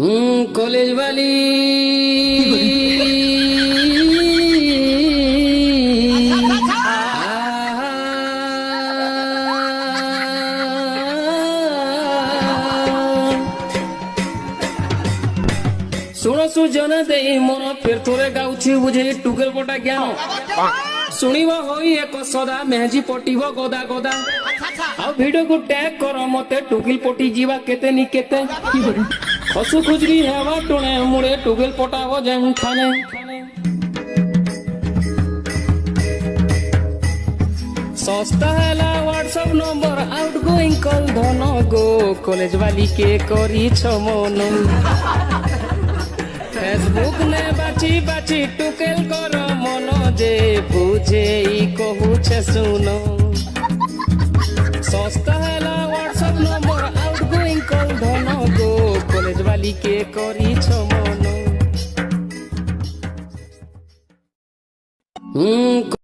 college वाली शुण सुजन दे मन फिर थोड़े गाउछि बुझे टुकेल पटा ज्ञान शुणिब होई एक सदा मेहजी पटिब गदा गदा आ वीडियो को टैग कर मते टुकिल पटी जीवा केते नी केते खसु खुजरी हेवा टुणे मुड़े टुकिल पटावो जेम खाने सस्ता हैला व्हाट्सएप नंबर आउटगोइंग कॉल धन गो कॉलेज वाली के करी छमन फेसबुक ने बाची बाची टुकेल कर मन जे बुझे कहू छे सुनो सस्ता हैला व्हाट्सएप नंबर आउटगोइंग कॉल धन गो कॉलेज वाली के करी छमन